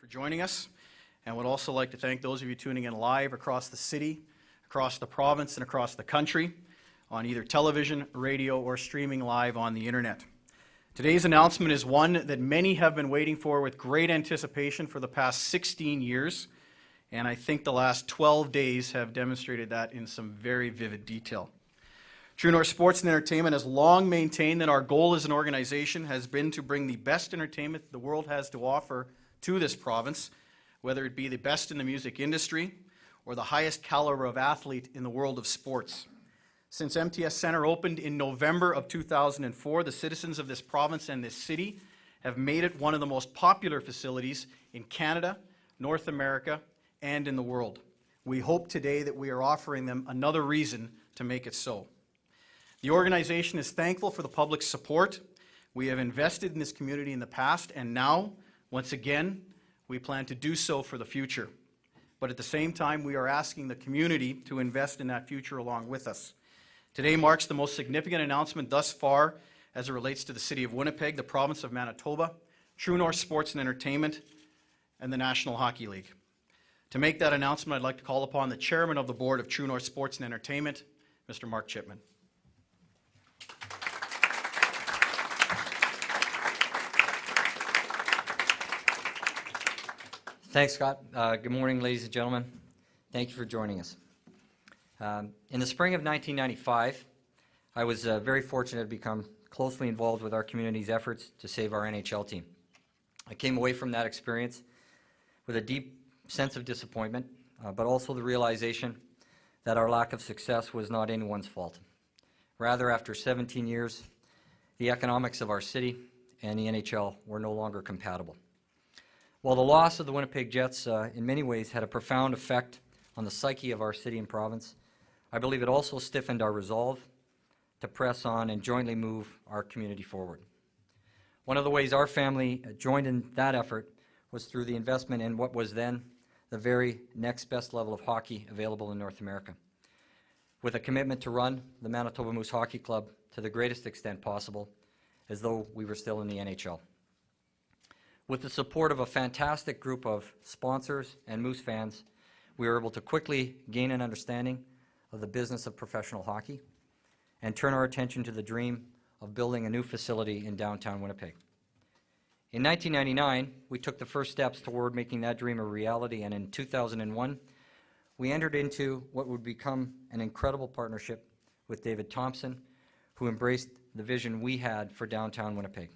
for joining us, and would also like to thank those of you tuning in live across the city, across the province, and across the country on either television, radio, or streaming live on the internet. Today's announcement is one that many have been waiting for with great anticipation for the past 16 years, and I think the last 12 days have demonstrated that in some very vivid detail. True North Sports and Entertainment has long maintained that our goal as an organization has been to bring the best entertainment the world has to offer to this province, whether it be the best in the music industry or the highest caliber of athlete in the world of sports. Since MTS Centre opened in November of 2004, the citizens of this province and this city have made it one of the most popular facilities in Canada, North America, and in the world. We hope today that we are offering them another reason to make it so. The organization is thankful for the public's support. We have invested in this community in the past, and now, once again, we plan to do so for the future. But at the same time, we are asking the community to invest in that future along with us. Today marks the most significant announcement thus far as it relates to the City of Winnipeg, the province of Manitoba, True North Sports and Entertainment, and the National Hockey League. To make that announcement, I'd like to call upon the Chairman of the Board of True North Sports and Entertainment, Mr. Mark Chipman. Thanks, Scott. Good morning, ladies and gentlemen. Thank you for joining us. In the spring of 1995, I was very fortunate to become closely involved with our community's efforts to save our NHL team. I came away from that experience with a deep sense of disappointment, but also the realization that our lack of success was not anyone's fault. Rather, after 17 years, the economics of our city and the NHL were no longer compatible. While the loss of the Winnipeg Jets in many ways had a profound effect on the psyche of our city and province, I believe it also stiffened our resolve to press on and jointly move our community forward. One of the ways our family joined in that effort was through the investment in what was then the very next best level of hockey available in North America, with a commitment to run the Manitoba Moose Hockey Club to the greatest extent possible, as though we were still in the NHL. With the support of a fantastic group of sponsors and Moose fans, we were able to quickly gain an understanding of the business of professional hockey and turn our attention to the dream of building a new facility in downtown Winnipeg. In 1999, we took the first steps toward making that dream a reality, and in 2001, we entered into what would become an incredible partnership with David Thomson, who embraced the vision we had for downtown Winnipeg.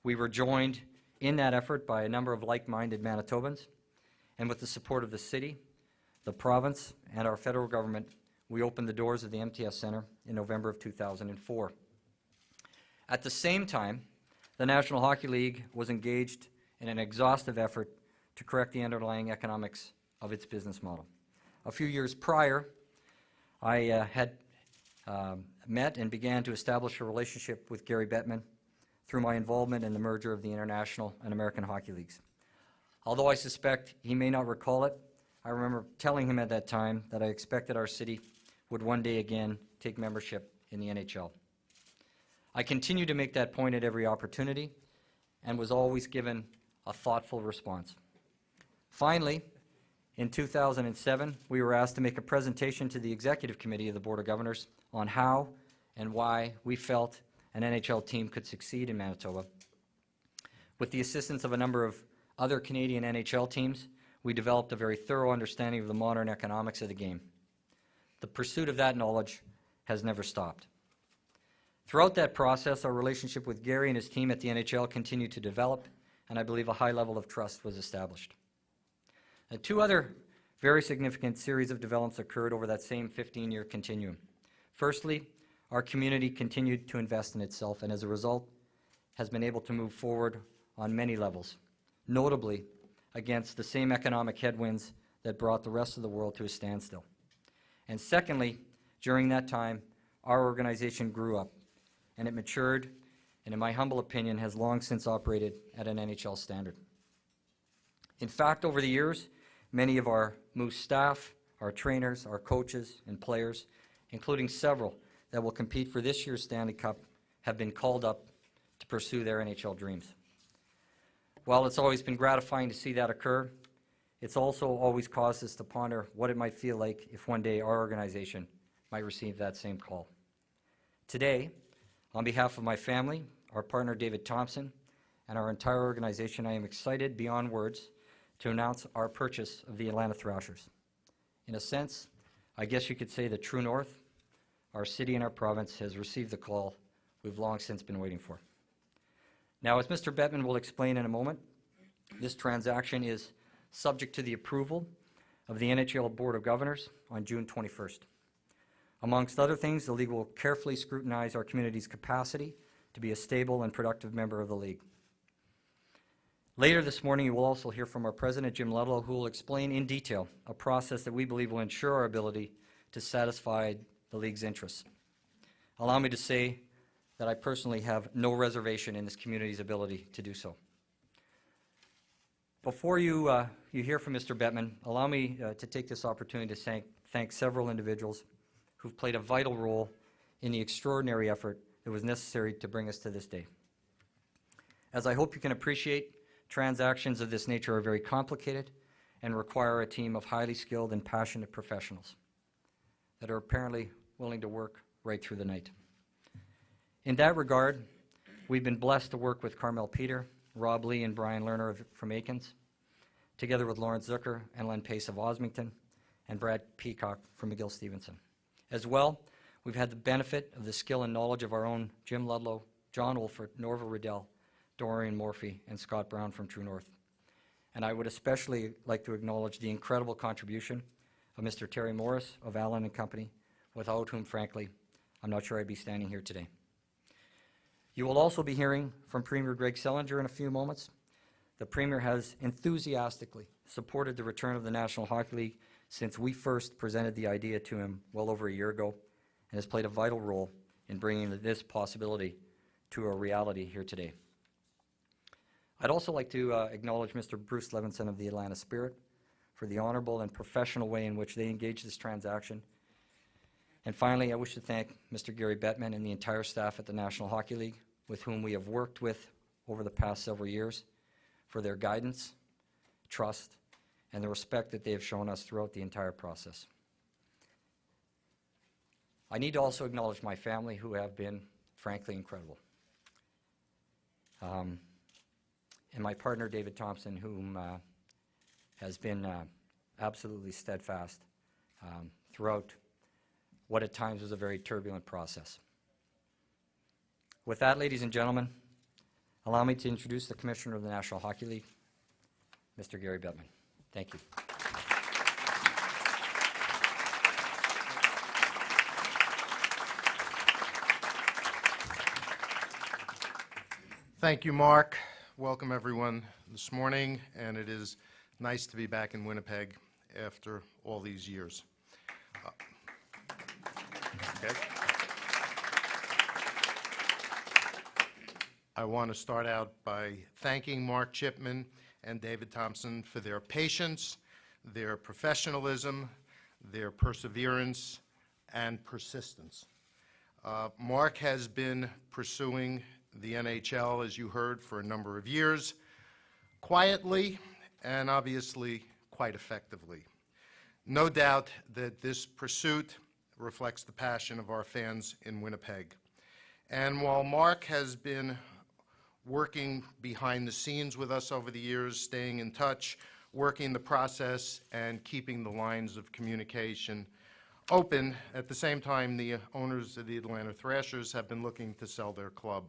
We were joined in that effort by a number of like-minded Manitobans, and with the support of the city, the province, and our federal government, we opened the doors of the MTS Centre in November of 2004. At the same time, the National Hockey League was engaged in an exhaustive effort to correct the underlying economics of its business model. A few years prior, I had met and began to establish a relationship with Gary Bettman through my involvement in the merger of the International and American Hockey Leagues. Although I suspect he may not recall it, I remember telling him at that time that I expected our city would one day again take membership in the NHL. I continued to make that point at every opportunity and was always given a thoughtful response. Finally, in 2007, we were asked to make a presentation to the Executive Committee of the Board of Governors on how and why we felt an NHL team could succeed in Manitoba. With the assistance of a number of other Canadian NHL teams, we developed a very thorough understanding of the modern economics of the game. The pursuit of that knowledge has never stopped. Throughout that process, our relationship with Gary and his team at the NHL continued to develop, and I believe a high level of trust was established. Two other very significant series of developments occurred over that same 15-year continuum. Firstly, our community continued to invest in itself, and as a result, has been able to move forward on many levels, notably against the same economic headwinds that brought the rest of the world to a standstill. And secondly, during that time, our organization grew up, and it matured, and in my humble opinion, has long since operated at an NHL standard. In fact, over the years, many of our Moose staff, our trainers, our coaches, and players, including several that will compete for this year's Stanley Cup, have been called up to pursue their NHL dreams. While it's always been gratifying to see that occur, it's also always caused us to ponder what it might feel like if one day our organization might receive that same call. Today, on behalf of my family, our partner David Thomson, and our entire organization, I am excited beyond words to announce our purchase of the Atlanta Thrashers. In a sense, I guess you could say that True North, our city and our province, has received the call we've long since been waiting for. Now, as Mr. Bettman will explain in a moment, this transaction is subject to the approval of the NHL Board of Governors on June 21st. Amongst other things, the league will carefully scrutinize our community's capacity to be a stable and productive member of the league. Later this morning, you will also hear from our president, Jim Ludlow, who will explain in detail a process that we believe will ensure our ability to satisfy the league's interests. Allow me to say that I personally have no reservation in this community's ability to do so. Before you hear from Mr. Bettman, allow me to take this opportunity to thank several individuals who've played a vital role in the extraordinary effort that was necessary to bring us to this day. As I hope you can appreciate, transactions of this nature are very complicated and require a team of highly skilled and passionate professionals that are apparently willing to work right through the night. In that regard, we've been blessed to work with Carmel Peter, Rob Lee, and Brian Lerner from Aikens, together with Lawrence Zucker and Len Pace of Osmington, and Brad Peacock from McGill-Stevenson. As well, we've had the benefit of the skill and knowledge of our own Jim Ludlow, John Olfert, Norva Riddell, Dorian Morphy, and Scott Brown from True North. And I would especially like to acknowledge the incredible contribution of Mr. Terry Morris of Allen and Company, without whom, frankly, I'm not sure I'd be standing here today. You will also be hearing from Premier Greg Sellinger in a few moments. The Premier has enthusiastically supported the return of the National Hockey League since we first presented the idea to him well over a year ago, and has played a vital role in bringing this possibility to a reality here today. I'd also like to acknowledge Mr. Bruce Levinson of the Atlanta Spirit for the honorable and professional way in which they engaged this transaction. And finally, I wish to thank Mr. Gary Bettman and the entire staff at the National Hockey League, with whom we have worked with over the past several years, for their guidance, trust, and the respect that they have shown us throughout the entire process. I need to also acknowledge my family, who have been, frankly, incredible. And my partner, David Thomson, whom has been absolutely steadfast throughout what at times was a very turbulent process. With that, ladies and gentlemen, allow me to introduce the Commissioner of the National Hockey League, Mr. Gary Bettman. Thank you. Thank you, Mark. Welcome, everyone, this morning, and it is nice to be back in Winnipeg after all these years. Okay. I want to start out by thanking Mark Chipman and David Thomson for their patience, their professionalism, their perseverance, and persistence. Mark has been pursuing the NHL, as you heard, for a number of years, quietly and obviously quite effectively. No doubt that this pursuit reflects the passion of our fans in Winnipeg. And while Mark has been working behind the scenes with us over the years, staying in touch, working the process, and keeping the lines of communication open, at the same time, the owners of the Atlanta Thrashers have been looking to sell their club.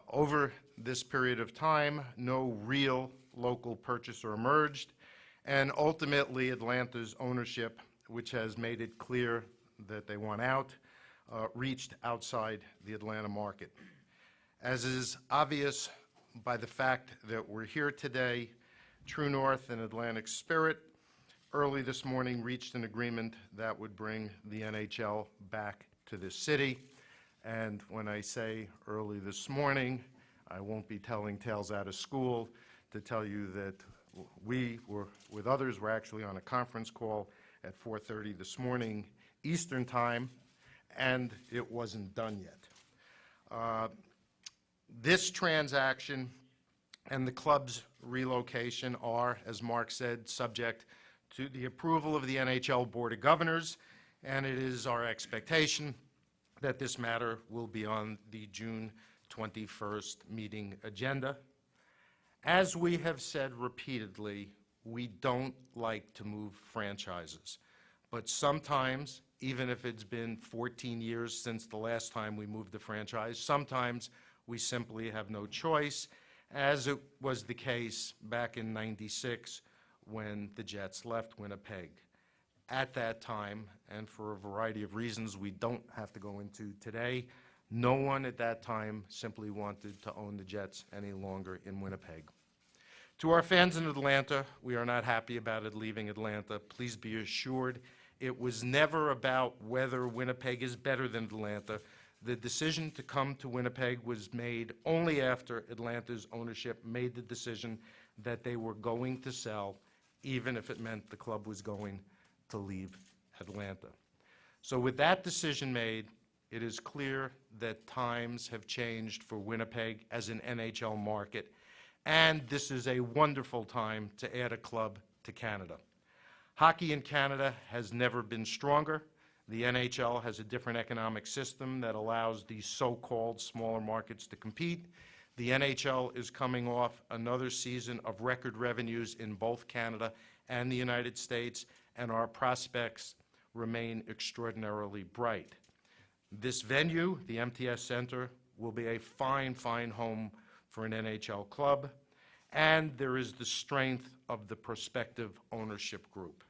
Over this period of time, no real local purchaser emerged, and ultimately Atlanta's ownership, which has made it clear that they want out, reached outside the Atlanta market. As is obvious by the fact that we're here today, True North and Atlantic Spirit early this morning reached an agreement that would bring the NHL back to this city. And when I say early this morning, I won't be telling tales out of school to tell you that we were, with others, were actually on a conference call at 4:30 this morning Eastern Time, and it wasn't done yet. This transaction and the club's relocation are, as Mark said, subject to the approval of the NHL Board of Governors, and it is our expectation that this matter will be on the June 21st meeting agenda. As we have said repeatedly, we don't like to move franchises, but sometimes, even if it's been 14 years since the last time we moved a franchise, sometimes we simply have no choice, as it was the case back in '96 when the Jets left Winnipeg. At that time, and for a variety of reasons we don't have to go into today, no one at that time simply wanted to own the Jets any longer in Winnipeg. To our fans in Atlanta, we are not happy about it leaving Atlanta. Please be assured it was never about whether Winnipeg is better than Atlanta. The decision to come to Winnipeg was made only after Atlanta's ownership made the decision that they were going to sell, even if it meant the club was going to leave Atlanta. So with that decision made, it is clear that times have changed for Winnipeg as an NHL market, and this is a wonderful time to add a club to Canada. Hockey in Canada has never been stronger. The NHL has a different economic system that allows these so-called smaller markets to compete. The NHL is coming off another season of record revenues in both Canada and the United States, and our prospects remain extraordinarily bright. This venue, the MTS Center, will be a fine, fine home for an NHL club, and there is the strength of the prospective ownership group.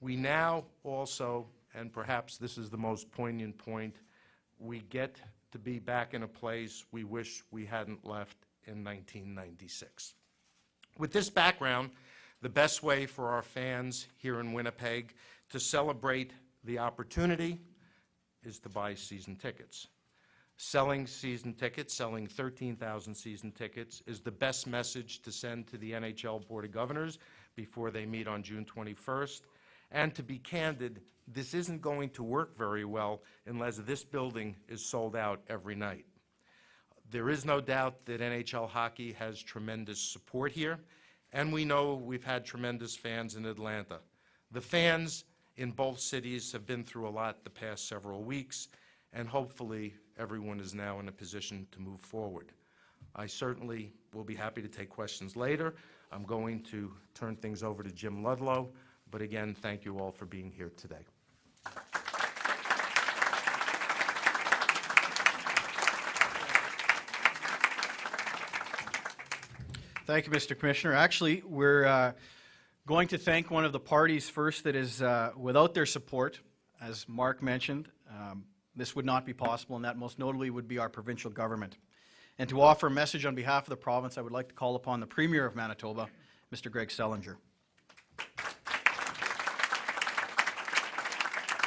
We now also, and perhaps this is the most poignant point, we get to be back in a place we wish we hadn't left in 1996. With this background, the best way for our fans here in Winnipeg to celebrate the opportunity is to buy season tickets. Selling season tickets, selling 13,000 season tickets, is the best message to send to the NHL Board of Governors before they meet on June 21st. And to be candid, this isn't going to work very well unless this building is sold out every night. There is no doubt that NHL hockey has tremendous support here, and we know we've had tremendous fans in Atlanta. The fans in both cities have been through a lot the past several weeks, and hopefully everyone is now in a position to move forward. I certainly will be happy to take questions later. I'm going to turn things over to Jim Ludlow, but again, thank you all for being here today. Thank you, Mr. Commissioner. Actually, we're going to thank one of the parties first that is without their support. As Mark mentioned, this would not be possible, and that most notably would be our provincial government. And to offer a message on behalf of the province, I would like to call upon the Premier of Manitoba, Mr. Greg Selinger.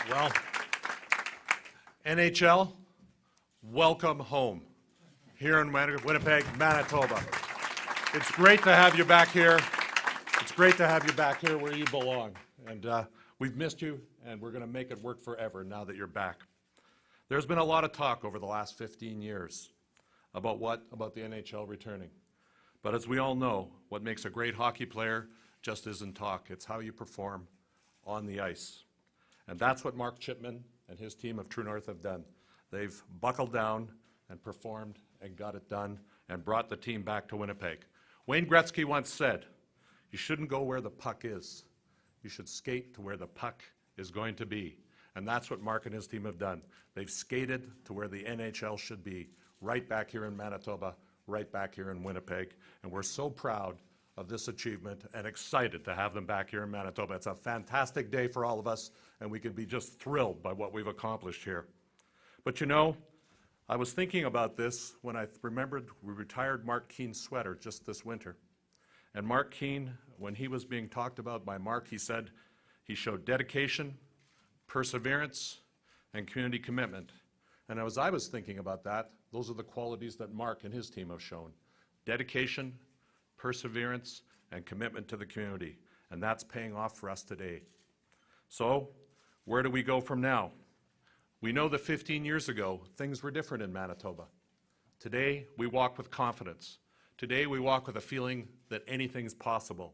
Well, NHL, welcome home here in Winnipeg, Manitoba. It's great to have you back here. It's great to have you back here where you belong. And we've missed you, and we're going to make it work forever now that you're back. There's been a lot of talk over the last 15 years about the NHL returning. But as we all know, what makes a great hockey player just isn't talk. It's how you perform on the ice. And that's what Mark Chipman and his team of True North have done. They've buckled down and performed and got it done and brought the team back to Winnipeg. Wayne Gretzky once said, "You shouldn't go where the puck is. You should skate to where the puck is going to be." And that's what Mark and his team have done. They've skated to where the NHL should be, right back here in Manitoba, right back here in Winnipeg. And we're so proud of this achievement and excited to have them back here in Manitoba. It's a fantastic day for all of us, and we can be just thrilled by what we've accomplished here. But you know, I was thinking about this when I remembered we retired Mark Keene's sweater just this winter. And Mark Keene, when he was being talked about by Mark, he said he showed dedication, perseverance, and community commitment. And as I was thinking about that, those are the qualities that Mark and his team have shown. Dedication, perseverance, and commitment to the community. And that's paying off for us today. So, where do we go from now? We know that 15 years ago, things were different in Manitoba. Today, we walk with confidence. Today, we walk with a feeling that anything's possible,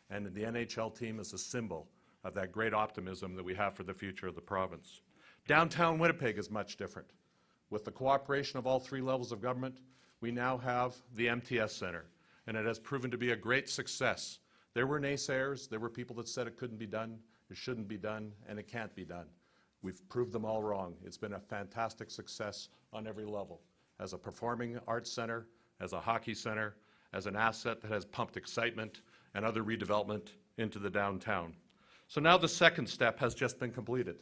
and the NHL team is a symbol of that great optimism that we have for the future of the province. Downtown Winnipeg is much different. With the cooperation of all three levels of government, we now have the MTS Centre, and it has proven to be a great success. There were naysayers, there were people that said it couldn't be done, it shouldn't be done, and it can't be done. We've proved them all wrong. It's been a fantastic success on every level. As a performing arts center, as a hockey center, as an asset that has pumped excitement and other redevelopment into the downtown. So now the second step has just been completed,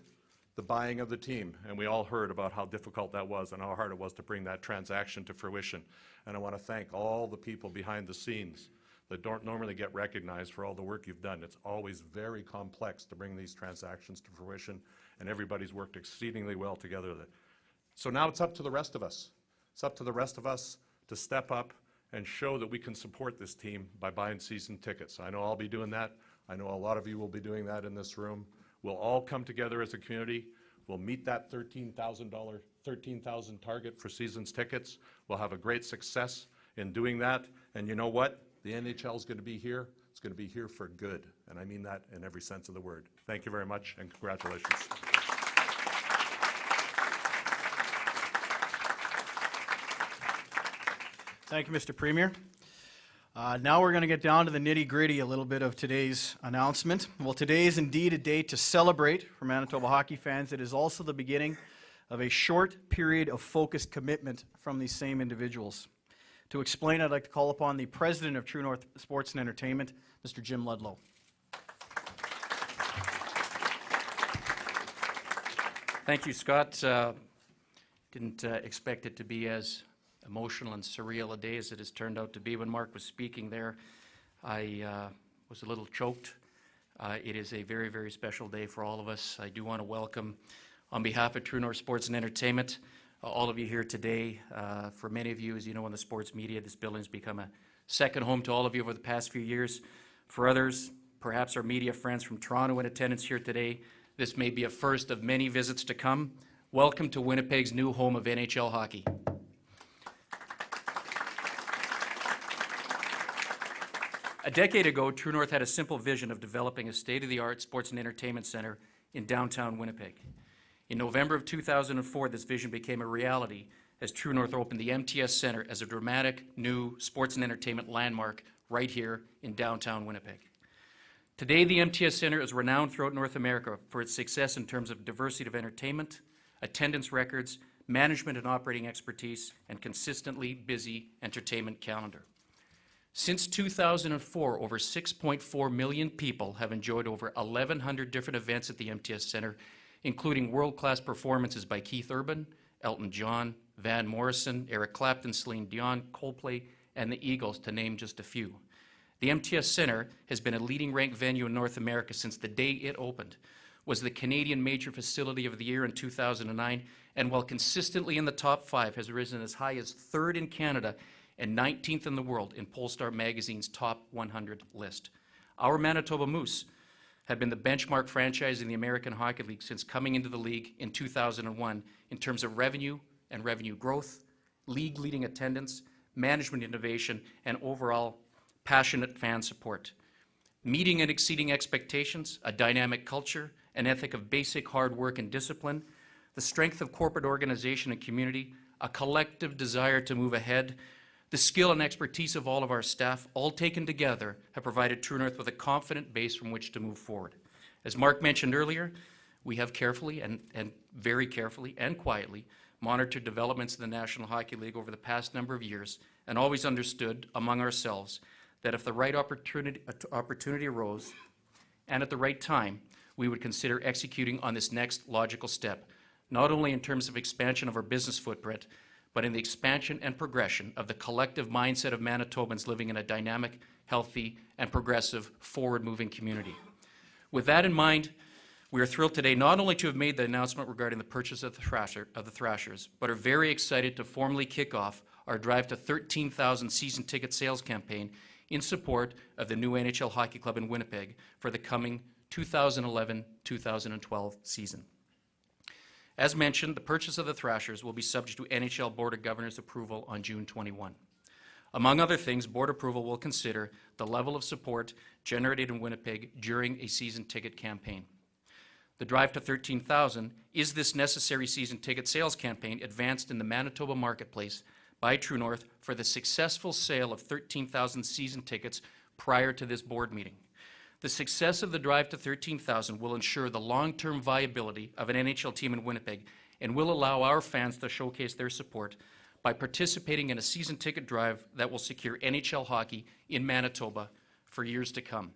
the buying of the team, and we all heard about how difficult that was and how hard it was to bring that transaction to fruition. And I want to thank all the people behind the scenes that don't normally get recognized for all the work you've done. It's always very complex to bring these transactions to fruition, and everybody's worked exceedingly well together. So now it's up to the rest of us. It's up to the rest of us to step up and show that we can support this team by buying season tickets. I know I'll be doing that. I know a lot of you will be doing that in this room. We'll all come together as a community. We'll meet that $13,000 target for season's tickets. We'll have a great success in doing that. And you know what? The NHL is going to be here. It's going to be here for good. And I mean that in every sense of the word. Thank you very much, and congratulations. Thank you, Mr. Premier. Now we're going to get down to the nitty-gritty a little bit of today's announcement. Well, today is indeed a day to celebrate for Manitoba hockey fans. It is also the beginning of a short period of focused commitment from these same individuals. To explain, I'd like to call upon the President of True North Sports and Entertainment, Mr. Jim Ludlow. Thank you, Scott. Didn't expect it to be as emotional and surreal a day as it has turned out to be. When Mark was speaking there, I was a little choked. It is a very, very special day for all of us. I do want to welcome, on behalf of True North Sports and Entertainment, all of you here today. For many of you, as you know, in the sports media, this building has become a second home to all of you over the past few years. For others, perhaps our media friends from Toronto in attendance here today, this may be a first of many visits to come. Welcome to Winnipeg's new home of NHL hockey. A decade ago, True North had a simple vision of developing a state-of-the-art sports and entertainment center in downtown Winnipeg. In November of 2004, this vision became a reality as True North opened the MTS Center as a dramatic new sports and entertainment landmark right here in downtown Winnipeg. Today, the MTS Center is renowned throughout North America for its success in terms of diversity of entertainment, attendance records, management and operating expertise, and consistently busy entertainment calendar. Since 2004, over 6.4 million people have enjoyed over 1,100 different events at the MTS Center, including world-class performances by Keith Urban, Elton John, Van Morrison, Eric Clapton, Celine Dion, Coldplay, and the Eagles, to name just a few. The MTS Center has been a leading ranked venue in North America since the day it opened, was the Canadian Major Facility of the Year in 2009, and while consistently in the top 5, has risen as high as 3rd in Canada and 19th in the world in Polestar magazine's top 100 list. Our Manitoba Moose have been the benchmark franchise in the American Hockey League since coming into the league in 2001 in terms of revenue and revenue growth, league-leading attendance, management innovation, and overall passionate fan support. Meeting and exceeding expectations, a dynamic culture, an ethic of basic hard work and discipline, the strength of corporate organization and community, a collective desire to move ahead, the skill and expertise of all of our staff, all taken together, have provided True North with a confident base from which to move forward. As Mark mentioned earlier, we have carefully and very carefully and quietly monitored developments in the National Hockey League over the past number of years and always understood among ourselves that if the right opportunity arose and at the right time, we would consider executing on this next logical step, not only in terms of expansion of our business footprint, but in the expansion and progression of the collective mindset of Manitobans living in a dynamic, healthy, and progressive, forward-moving community. With that in mind, we are thrilled today not only to have made the announcement regarding the purchase of the Thrashers, but are very excited to formally kick off our Drive to 13,000 season ticket sales campaign in support of the new NHL Hockey Club in Winnipeg for the coming 2011-2012 season. As mentioned, the purchase of the Thrashers will be subject to NHL Board of Governors approval on June 21. Among other things, board approval will consider the level of support generated in Winnipeg during a season ticket campaign. The Drive to 13,000 is this necessary season ticket sales campaign advanced in the Manitoba marketplace by True North for the successful sale of 13,000 season tickets prior to this board meeting. The success of the Drive to 13,000 will ensure the long-term viability of an NHL team in Winnipeg and will allow our fans to showcase their support by participating in a season ticket drive that will secure NHL hockey in Manitoba for years to come.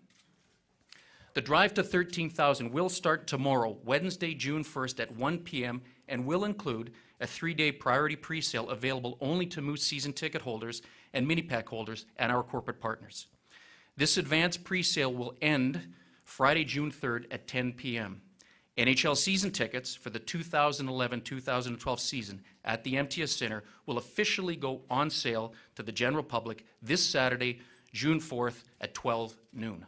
The Drive to 13,000 will start tomorrow, Wednesday, June 1st at 1 p.m. and will include a 3-day priority presale available only to Moose season ticket holders and mini-pack holders and our corporate partners. This advanced presale will end Friday, June 3rd at 10 p.m. NHL season tickets for the 2011-2012 season at the MTS Centre will officially go on sale to the general public this Saturday, June 4th at 12 noon.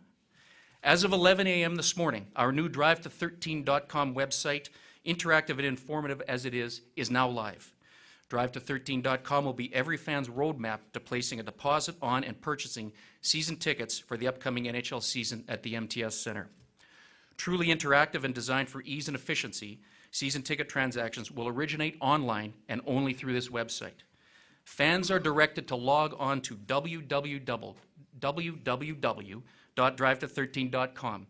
As of 11 a.m. this morning, our new drive-to13.com website, interactive and informative as it is now live. Drive-to13.com will be every fan's roadmap to placing a deposit on and purchasing season tickets for the upcoming NHL season at the MTS Centre. Truly interactive and designed for ease and efficiency, season ticket transactions will originate online and only through this website. Fans are directed to log on to www.drive-to13.com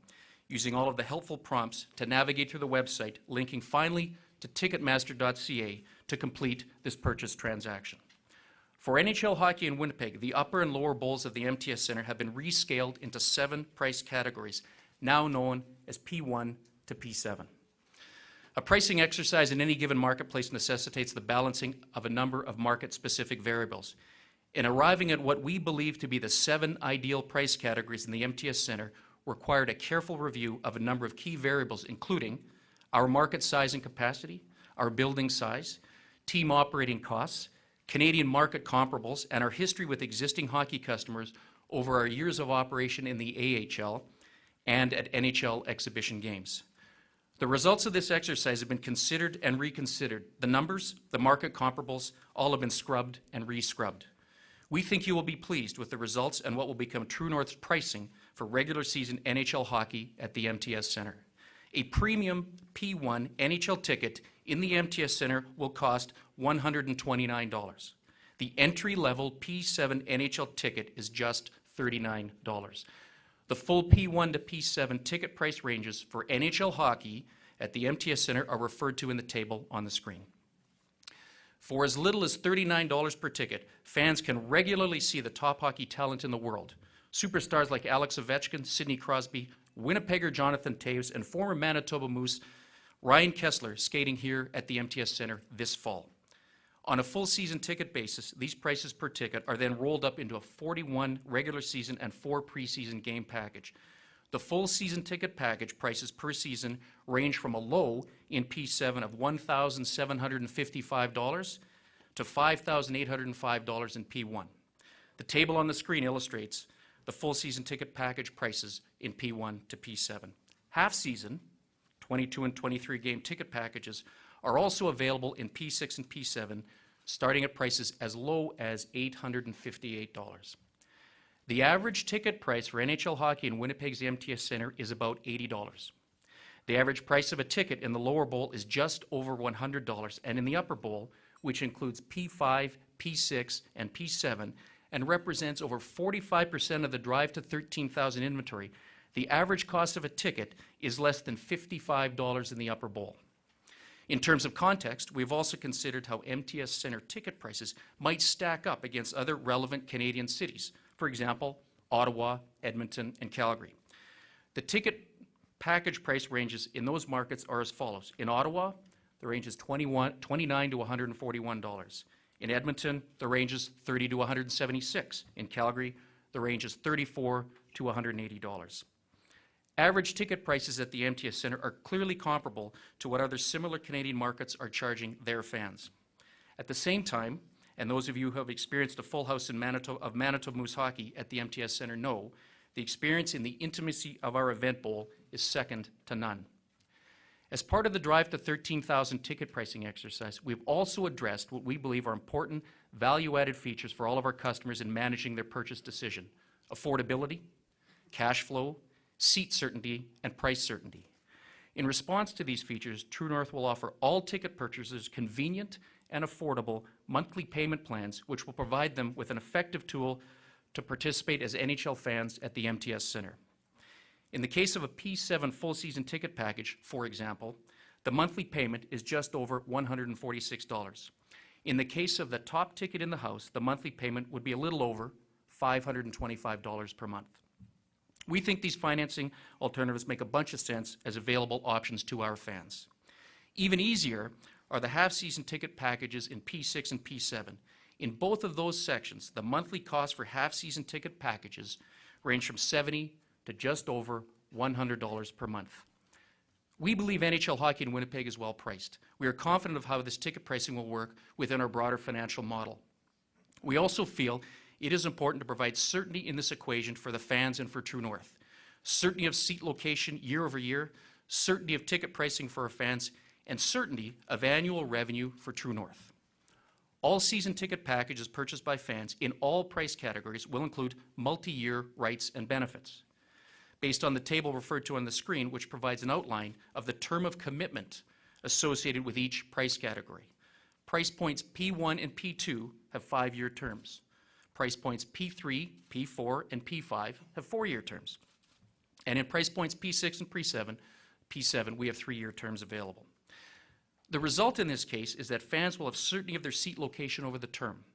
using all of the helpful prompts to navigate through the website, linking finally to ticketmaster.ca to complete this purchase transaction. For NHL hockey in Winnipeg, the upper and lower bowls of the MTS Centre have been rescaled into 7 price categories, now known as P1 to P7. A pricing exercise in any given marketplace necessitates the balancing of a number of market-specific variables. In arriving at what we believe to be the 7 ideal price categories in the MTS Centre required a careful review of a number of key variables, including our market size and capacity, our building size, team operating costs, Canadian market comparables, and our history with existing hockey customers over our years of operation in the AHL and at NHL exhibition games. The results of this exercise have been considered and reconsidered. The numbers, the market comparables, all have been scrubbed and re-scrubbed. We think you will be pleased with the results and what will become True North's pricing for regular season NHL hockey at the MTS Centre. A premium P1 NHL ticket in the MTS Centre will cost $129. The entry-level P7 NHL ticket is just $39. The full P1 to P7 ticket price ranges for NHL hockey at the MTS Centre are referred to in the table on the screen. For as little as $39 per ticket, fans can regularly see the top hockey talent in the world. Superstars like Alex Ovechkin, Sidney Crosby, Winnipegger Jonathan Toews, and former Manitoba Moose Ryan Kessler skating here at the MTS Centre this fall. On a full season ticket basis, these prices per ticket are then rolled up into a 41 regular season and 4 preseason game package. The full season ticket package prices per season range from a low in P7 of $1,755 to $5,805 in P1. The table on the screen illustrates the full season ticket package prices in P1 to P7. Half season, 22 and 23 game ticket packages are also available in P6 and P7, starting at prices as low as $858. The average ticket price for NHL hockey in Winnipeg's MTS Centre is about $80. The average price of a ticket in the lower bowl is just over $100, and in the upper bowl, which includes P5, P6, and P7, and represents over 45% of the Drive to 13,000 inventory, the average cost of a ticket is less than $55 in the upper bowl. In terms of context, we've also considered how MTS Centre ticket prices might stack up against other relevant Canadian cities, for example, Ottawa, Edmonton, and Calgary. The ticket package price ranges in those markets are as follows. In Ottawa, the range is $29 to $141. In Edmonton, the range is $30 to $176. In Calgary, the range is $34 to $180. Average ticket prices at the MTS Centre are clearly comparable to what other similar Canadian markets are charging their fans. At the same time, and those of you who have experienced a full house of Manitoba Moose hockey at the MTS Centre know, the experience in the intimacy of our event bowl is second to none. As part of the Drive to 13,000 ticket pricing exercise, we've also addressed what we believe are important value-added features for all of our customers in managing their purchase decision: affordability, cash flow, seat certainty, and price certainty. In response to these features, True North will offer all ticket purchasers convenient and affordable monthly payment plans, which will provide them with an effective tool to participate as NHL fans at the MTS Centre. In the case of a P7 full-season ticket package, for example, the monthly payment is just over $146. In the case of the top ticket in the house, the monthly payment would be a little over $525 per month. We think these financing alternatives make a bunch of sense as available options to our fans. Even easier are the half-season ticket packages in P6 and P7. In both of those sections, the monthly cost for half-season ticket packages range from $70 to just over $100 per month. We believe NHL hockey in Winnipeg is well priced. We are confident of how this ticket pricing will work within our broader financial model. We also feel it is important to provide certainty in this equation for the fans and for True North. Certainty of seat location year over year, certainty of ticket pricing for our fans, and certainty of annual revenue for True North. All season ticket packages purchased by fans in all price categories will include multi-year rights and benefits. Based on the table referred to on the screen, which provides an outline of the term of commitment associated with each price category. Price points P1 and P2 have 5-year terms. Price points P3, P4, and P5 have 4-year terms. And in price points P6 and P7, we have 3-year terms available. The result in this case is that fans will have certainty of their seat location over the term.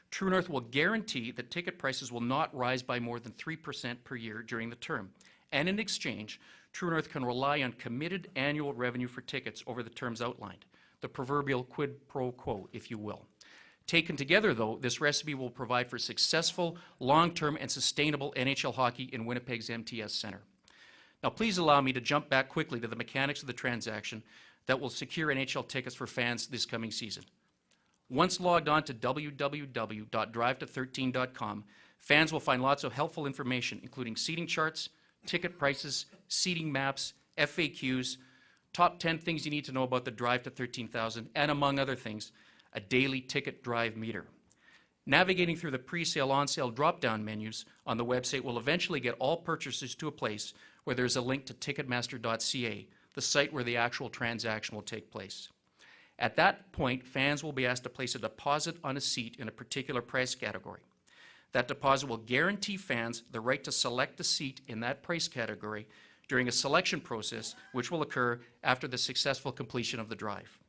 True North will guarantee that ticket prices will not rise by more than 3% per year during the term. And in exchange, True North can rely on committed annual revenue for tickets over the terms outlined, the proverbial quid pro quo, if you will. Taken together, though, this recipe will provide for successful, long-term, and sustainable NHL hockey in Winnipeg's MTS Centre. Now, please allow me to jump back quickly to the mechanics of the transaction that will secure NHL tickets for fans this coming season. Once logged on to www.driveto13.com, fans will find lots of helpful information, including seating charts, ticket prices, seating maps, FAQs, top 10 things you need to know about the Drive to 13,000, and among other things, a daily ticket drive meter. Navigating through the pre-sale, on-sale drop-down menus on the website will eventually get all purchasers to a place where there's a link to ticketmaster.ca, the site where the actual transaction will take place. At that point, fans will be asked to place a deposit on a seat in a particular price category. That deposit will guarantee fans the right to select a seat in that price category during a selection process which will occur after the successful completion of the drive.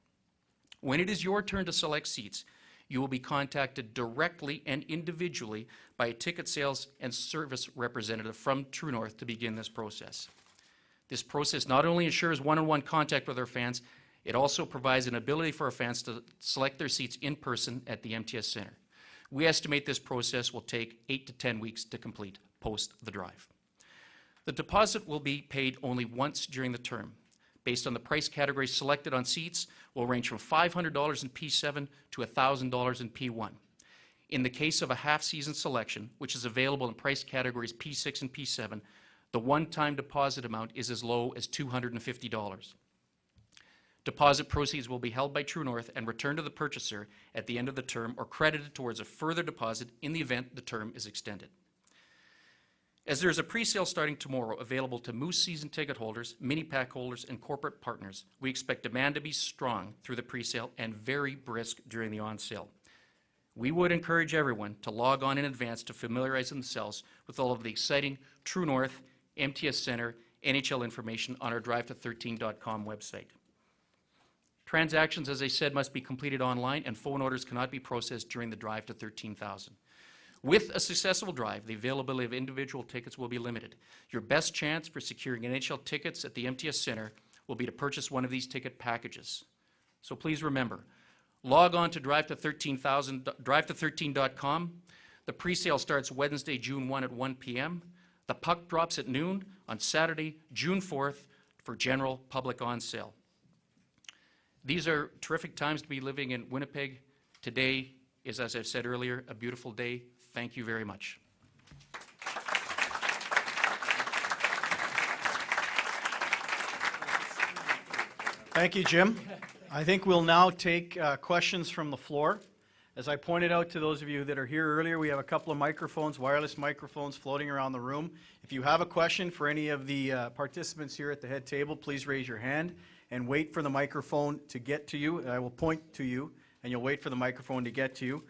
When it is your turn to select seats, you will be contacted directly and individually by a ticket sales and service representative from True North to begin this process. This process not only ensures one-on-one contact with our fans, it also provides an ability for our fans to select their seats in person at the MTS Centre. We estimate this process will take 8 to 10 weeks to complete post the drive. The deposit will be paid only once during the term. Based on the price categories selected on seats, will range from $500 in P7 to $1,000 in P1. In the case of a half-season selection, which is available in price categories P6 and P7, the one-time deposit amount is as low as $250. Deposit proceeds will be held by True North and returned to the purchaser at the end of the term or credited towards a further deposit in the event the term is extended. As there is a pre-sale starting tomorrow available to Moose season ticket holders, mini-pack holders, and corporate partners, we expect demand to be strong through the pre-sale and very brisk during the on-sale. We would encourage everyone to log on in advance to familiarize themselves with all of the exciting True North, MTS Centre, NHL information on our driveto13.com website. Transactions, as I said, must be completed online, and phone orders cannot be processed during the Drive to 13,000. With a successful drive, the availability of individual tickets will be limited. Your best chance for securing NHL tickets at the MTS Centre will be to purchase one of these ticket packages. So please remember, log on to driveto13.com. The pre-sale starts Wednesday, June 1 at 1 p.m. The puck drops at noon on Saturday, June 4th for general public on sale. These are terrific times to be living in Winnipeg. Today is, as I've said earlier, a beautiful day. Thank you very much. Thank you, Jim. I think we'll now take questions from the floor. As I pointed out to those of you that are here earlier, we have a couple of microphones, wireless microphones floating around the room. If you have a question for any of the participants here at the head table, please raise your hand and wait for the microphone to get to you. I will point to you, and you'll wait for the microphone to get to you.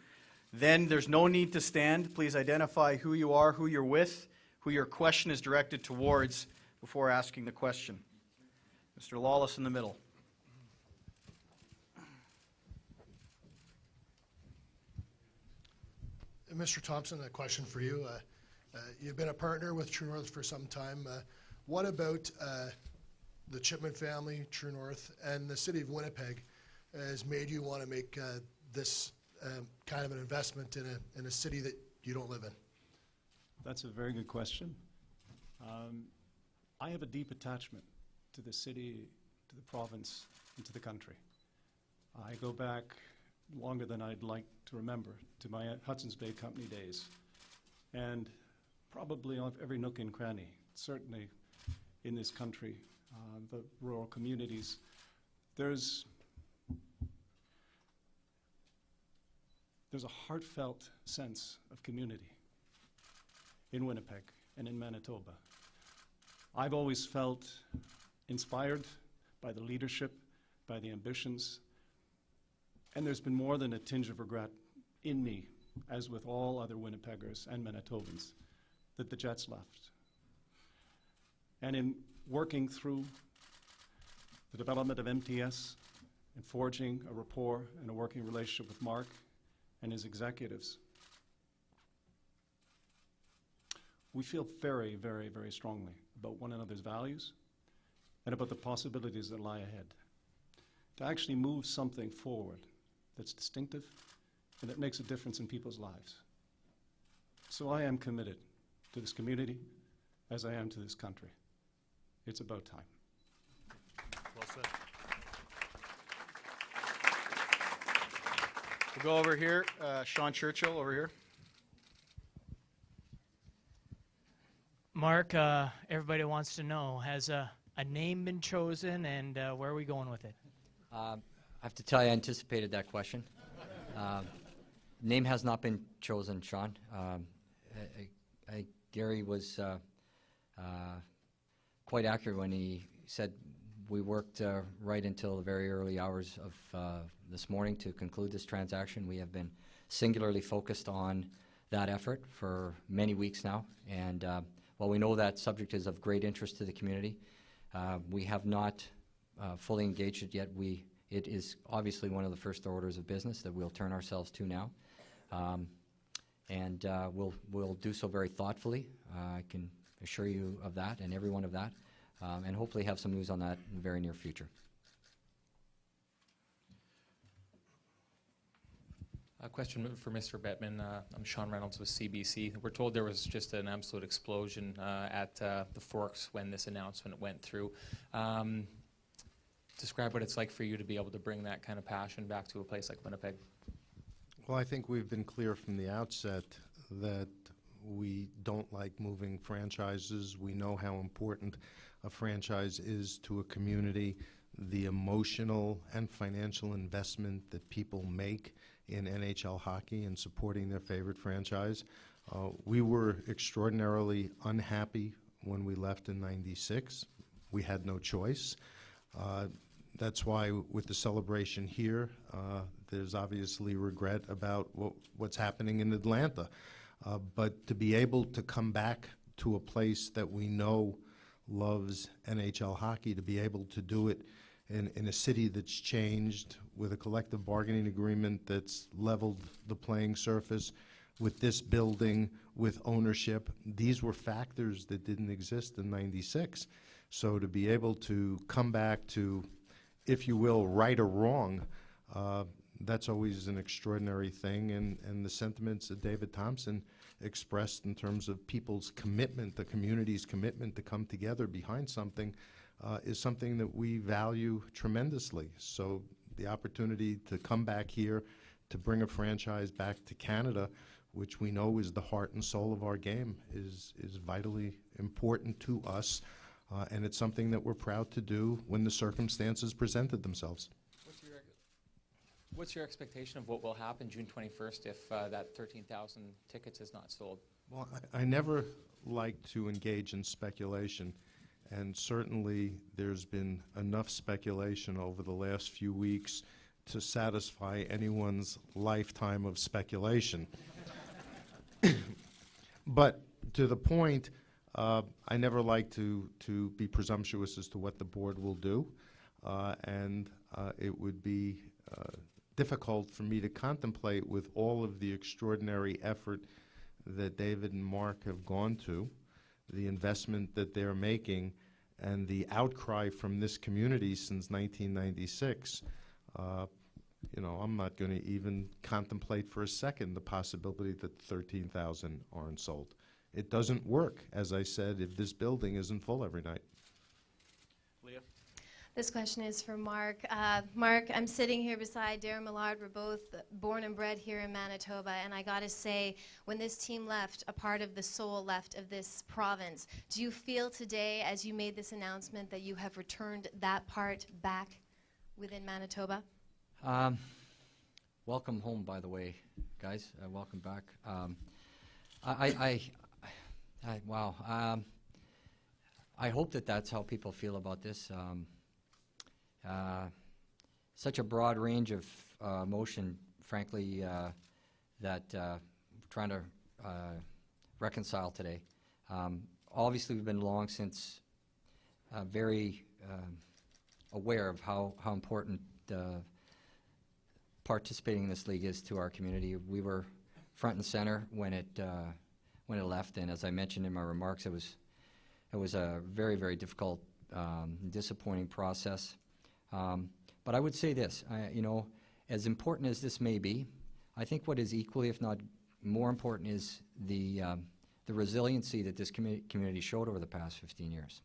Then there's no need to stand. Please identify who you are, who you're with, who your question is directed towards before asking the question. Mr. Lawless in the middle. Mr. Thomson, a question for you. You've been a partner with True North for some time. What about the Chipman family, True North, and the city of Winnipeg has made you want to make this kind of an investment in a city that you don't live in? That's a very good question. I have a deep attachment to the city, to the province, and to the country. I go back longer than I'd like to remember, to my Hudson's Bay Company days. And probably of every nook and cranny, certainly in this country, the rural communities, there's a heartfelt sense of community in Winnipeg and in Manitoba. I've always felt inspired by the leadership, by the ambitions, and there's been more than a tinge of regret in me, as with all other Winnipeggers and Manitobans, that the Jets left. And in working through the development of MTS and forging a rapport and a working relationship with Mark and his executives, we feel very, very, very strongly about one another's values and about the possibilities that lie ahead. To actually move something forward that's distinctive and that makes a difference in people's lives. So I am committed to this community as I am to this country. It's about time. Well said. We'll go over here. Sean Churchill over here. Mark, everybody wants to know, has a name been chosen, and where are we going with it? I have to tell you, I anticipated that question. Name has not been chosen, Sean. Gary was quite accurate when he said we worked right until the very early hours of this morning to conclude this transaction. We have been singularly focused on that effort for many weeks now, and while we know that subject is of great interest to the community, we have not fully engaged it yet. It is obviously one of the first orders of business that we'll turn ourselves to now, and we'll do so very thoughtfully. I can assure you of that, and everyone of that, and hopefully have some news on that in the very near future. A question for Mr. Bettman. I'm Sean Reynolds with CBC. We're told there was just an absolute explosion at the Forks when this announcement went through. Describe what it's like for you to be able to bring that kind of passion back to a place like Winnipeg. Well, I think we've been clear from the outset that we don't like moving franchises. We know how important a franchise is to a community, the emotional and financial investment that people make in NHL hockey and supporting their favorite franchise. We were extraordinarily unhappy when we left in '96. We had no choice. That's why with the celebration here, there's obviously regret about what's happening in Atlanta. But to be able to come back to a place that we know loves NHL hockey, to be able to do it in a city that's changed, with a collective bargaining agreement that's leveled the playing surface, with this building, with ownership, these were factors that didn't exist in '96. So to be able to come back to, if you will, right or wrong, that's always an extraordinary thing, and the sentiments that David Thomson expressed in terms of people's commitment, the community's commitment to come together behind something, is something that we value tremendously. So the opportunity to come back here, to bring a franchise back to Canada, which we know is the heart and soul of our game, is vitally important to us. And it's something that we're proud to do when the circumstances presented themselves. What's your expectation of what will happen June 21st if that 13,000 tickets is not sold? Well, I never like to engage in speculation, and certainly there's been enough speculation over the last few weeks to satisfy anyone's lifetime of speculation. But to the point, I never like to be presumptuous as to what the board will do, and it would be difficult for me to contemplate with all of the extraordinary effort that David and Mark have gone to, the investment that they're making, and the outcry from this community since 1996. I'm not going to even contemplate for a second the possibility that 13,000 aren't sold. It doesn't work, as I said, if this building isn't full every night. Leah? This question is for Mark. Mark, I'm sitting here beside Darren Millard. We're both born and bred here in Manitoba, and I got to say, when this team left, a part of the soul left of this province. Do you feel today, as you made this announcement, that you have returned that part back within Manitoba? Welcome home, by the way, guys. Welcome back. Wow. I hope that that's how people feel about this. Such a broad range of emotion, frankly, that we're trying to reconcile today. Obviously, we've been long since very aware of how important participating in this league is to our community. We were front and center when it left, and as I mentioned in my remarks, it was a very, very difficult, disappointing process. But I would say this, as important as this may be, I think what is equally, if not more important, is the resiliency that this community showed over the past 15 years.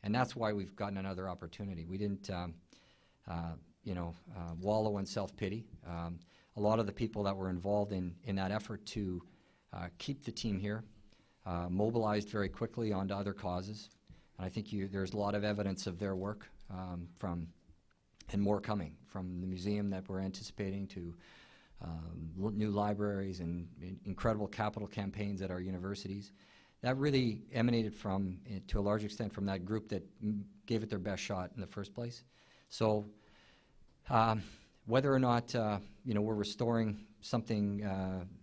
And that's why we've gotten another opportunity. We didn't, wallow in self-pity. A lot of the people that were involved in that effort to keep the team here mobilized very quickly onto other causes. And I think there's a lot of evidence of their work and more coming, from the museum that we're anticipating to new libraries and incredible capital campaigns at our universities. That really emanated from, to a large extent, from that group that gave it their best shot in the first place. So whether or not we're restoring something,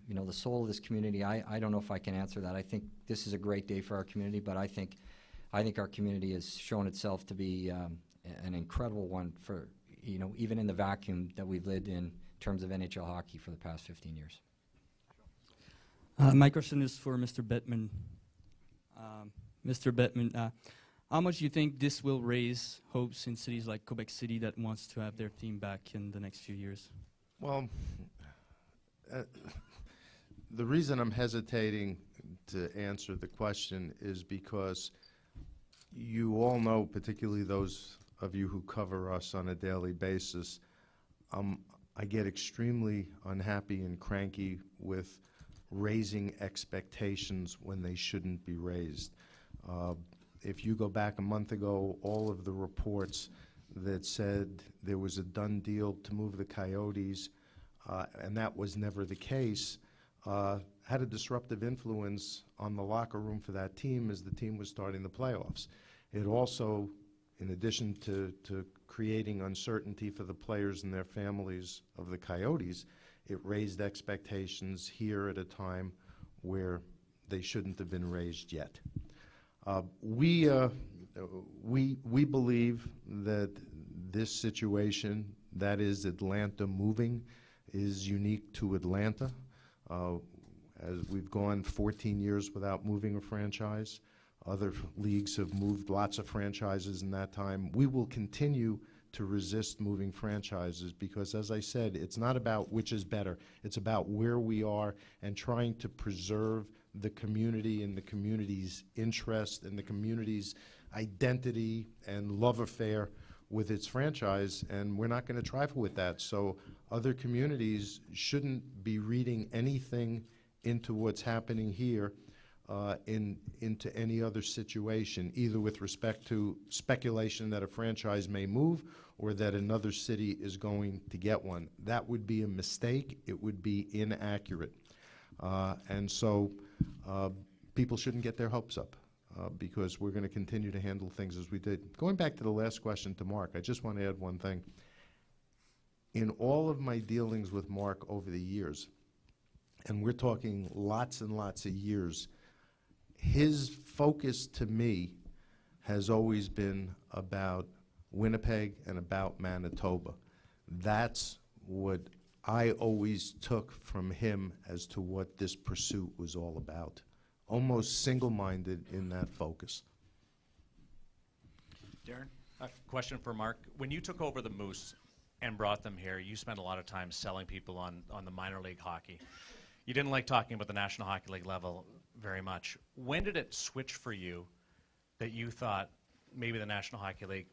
the soul of this community, I don't know if I can answer that. I think this is a great day for our community, but I think our community has shown itself to be an incredible one for, even in the vacuum that we've lived in terms of NHL hockey for the past 15 years. My question is for Mr. Bettman. Mr. Bettman, how much do you think this will raise hopes in cities like Quebec City that wants to have their team back in the next few years? Well, the reason I'm hesitating to answer the question is because you all know, particularly those of you who cover us on a daily basis, I get extremely unhappy and cranky with raising expectations when they shouldn't be raised. If you go back a month ago, all of the reports that said there was a done deal to move the Coyotes, and that was never the case, had a disruptive influence on the locker room for that team as the team was starting the playoffs. It also, in addition to creating uncertainty for the players and their families of the Coyotes, it raised expectations here at a time where they shouldn't have been raised yet. We believe that this situation, that is Atlanta moving, is unique to Atlanta. As we've gone 14 years without moving a franchise, other leagues have moved lots of franchises in that time. We will continue to resist moving franchises because, as I said, it's not about which is better. It's about where we are and trying to preserve the community and the community's interest and the community's identity and love affair with its franchise, and we're not going to trifle with that. So other communities shouldn't be reading anything into what's happening here into any other situation, either with respect to speculation that a franchise may move or that another city is going to get one. That would be a mistake. It would be inaccurate. And so people shouldn't get their hopes up because we're going to continue to handle things as we did. Going back to the last question to Mark, I just want to add one thing. In all of my dealings with Mark over the years, and we're talking lots and lots of years, his focus to me has always been about Winnipeg and about Manitoba. That's what I always took from him as to what this pursuit was all about. Almost single-minded in that focus. Darren? A question for Mark. When you took over the Moose and brought them here, you spent a lot of time selling people on the minor league hockey. You didn't like talking about the National Hockey League level very much. When did it switch for you that you thought maybe the National Hockey League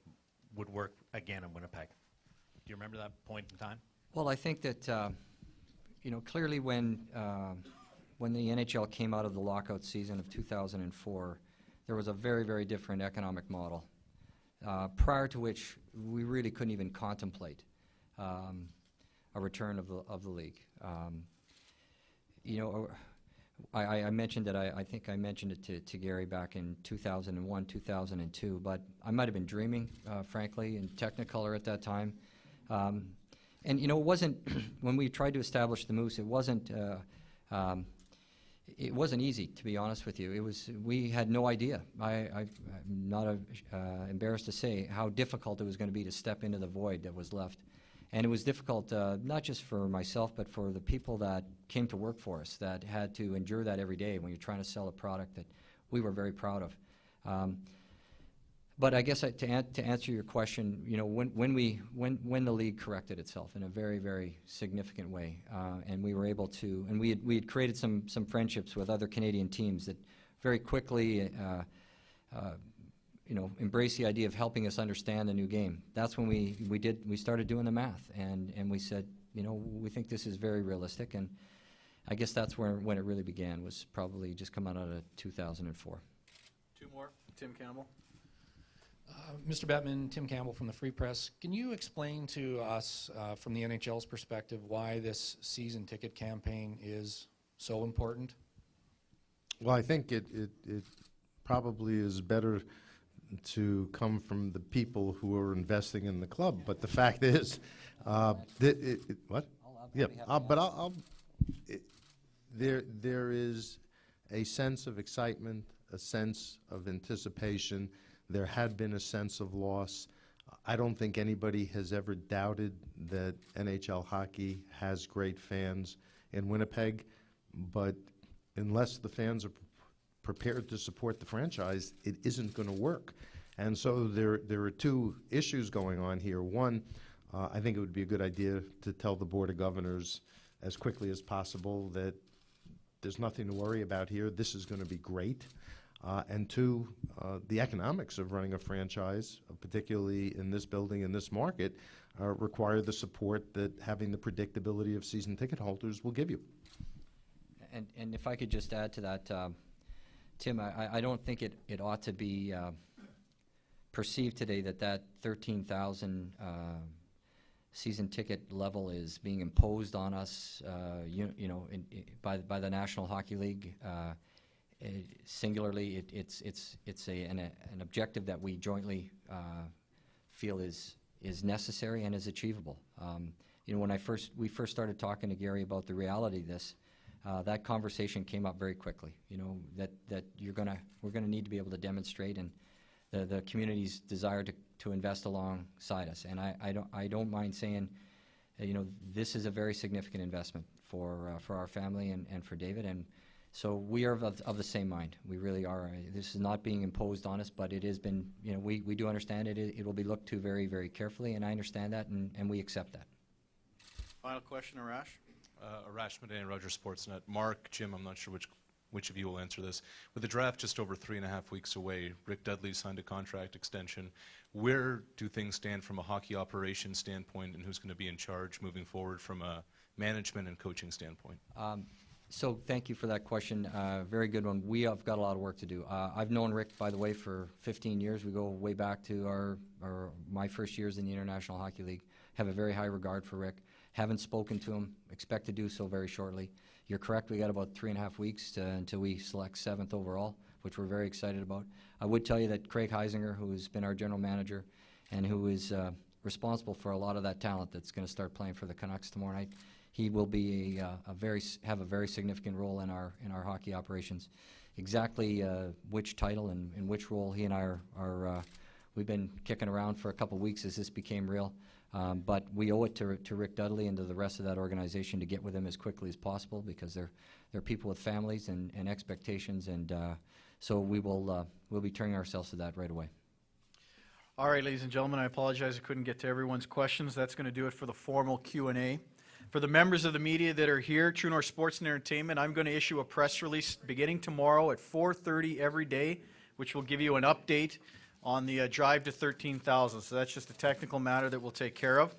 would work again in Winnipeg? Do you remember that point in time? Well, I think that, clearly when the NHL came out of the lockout season of 2004, there was a very, very different economic model, prior to which we really couldn't even contemplate a return of the league. I mentioned it, I think I mentioned it to Gary back in 2001, 2002, but I might have been dreaming, frankly, in Technicolor at that time. And it wasn't, when we tried to establish the Moose, it wasn't easy, to be honest with you. We had no idea. I'm not embarrassed to say how difficult it was going to be to step into the void that was left. And it was difficult, not just for myself, but for the people that came to work for us, that had to endure that every day when you're trying to sell a product that we were very proud of. But I guess to answer your question, when the league corrected itself in a very, very significant way, and we were able to, and we had created some friendships with other Canadian teams that very quickly embrace the idea of helping us understand the new game. That's when we started doing the math, and we said, we think this is very realistic, and I guess that's when it really began, was probably just coming out of 2004. Two more. Tim Campbell. Mr. Bettman, Tim Campbell from the Free Press. Can you explain to us, from the NHL's perspective, why this season ticket campaign is so important? Well, I think it probably is better to come from the people who are investing in the club. But the fact is, what? There is a sense of excitement, a sense of anticipation. There had been a sense of loss. I don't think anybody has ever doubted that NHL hockey has great fans in Winnipeg, but unless the fans are prepared to support the franchise, it isn't going to work. And so there are two issues going on here. One, I think it would be a good idea to tell the Board of Governors as quickly as possible that there's nothing to worry about here. This is going to be great. And two, the economics of running a franchise, particularly in this building, in this market, require the support that having the predictability of season ticket holders will give you. And if I could just add to that, Tim, I don't think it ought to be perceived today that 13,000 season ticket level is being imposed on us, by the National Hockey League. Singularly, it's an objective that we jointly feel is necessary and is achievable. When we first started talking to Gary about the reality of this, that conversation came up very quickly. That we're gonna need to be able to demonstrate and the community's desire to invest alongside us. And I don't mind saying, this is a very significant investment for our family and for David. And so we are of the same mind. We really are. This is not being imposed on us, but it has been, we do understand it. It will be looked to very, very carefully, and I understand that, and we accept that. Final question, Arash. Arash Madani, Rogers Sportsnet. Mark, Jim, I'm not sure which of you will answer this. With the draft just over 3.5 weeks away, Rick Dudley signed a contract extension. Where do things stand from a hockey operations standpoint, and who's going to be in charge moving forward from a management and coaching standpoint? So thank you for that question. Very good one. We have got a lot of work to do. I've known Rick, by the way, for 15 years. We go way back to my first years in the International Hockey League. Have a very high regard for Rick. Haven't spoken to him. Expect to do so very shortly. You're correct. We got about 3.5 weeks until we select 7th overall, which we're very excited about. I would tell you that Craig Heisinger, who has been our general manager and who is responsible for a lot of that talent that's going to start playing for the Canucks tomorrow night, he will be have a very significant role in our hockey operations. Exactly which title and in which role he and I are we've been kicking around for a couple weeks as this became real. But we owe it to Rick Dudley and to the rest of that organization to get with him as quickly as possible, because they're people with families and expectations, and so we'll be turning ourselves to that right away. All right, ladies and gentlemen, I apologize I couldn't get to everyone's questions. That's going to do it for the formal Q&A. For the members of the media that are here, True North Sports and Entertainment, I'm going to issue a press release beginning tomorrow at 4:30 every day, which will give you an update on the drive to 13,000. So that's just a technical matter that we'll take care of.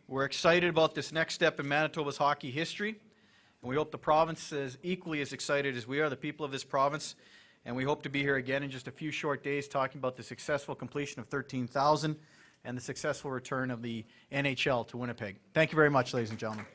We're excited about this next step in Manitoba's hockey history, and we hope the province is equally as excited as we are, the people of this province, and we hope to be here again in just a few short days talking about the successful completion of 13,000 and the successful return of the NHL to Winnipeg. Thank you very much, ladies and gentlemen.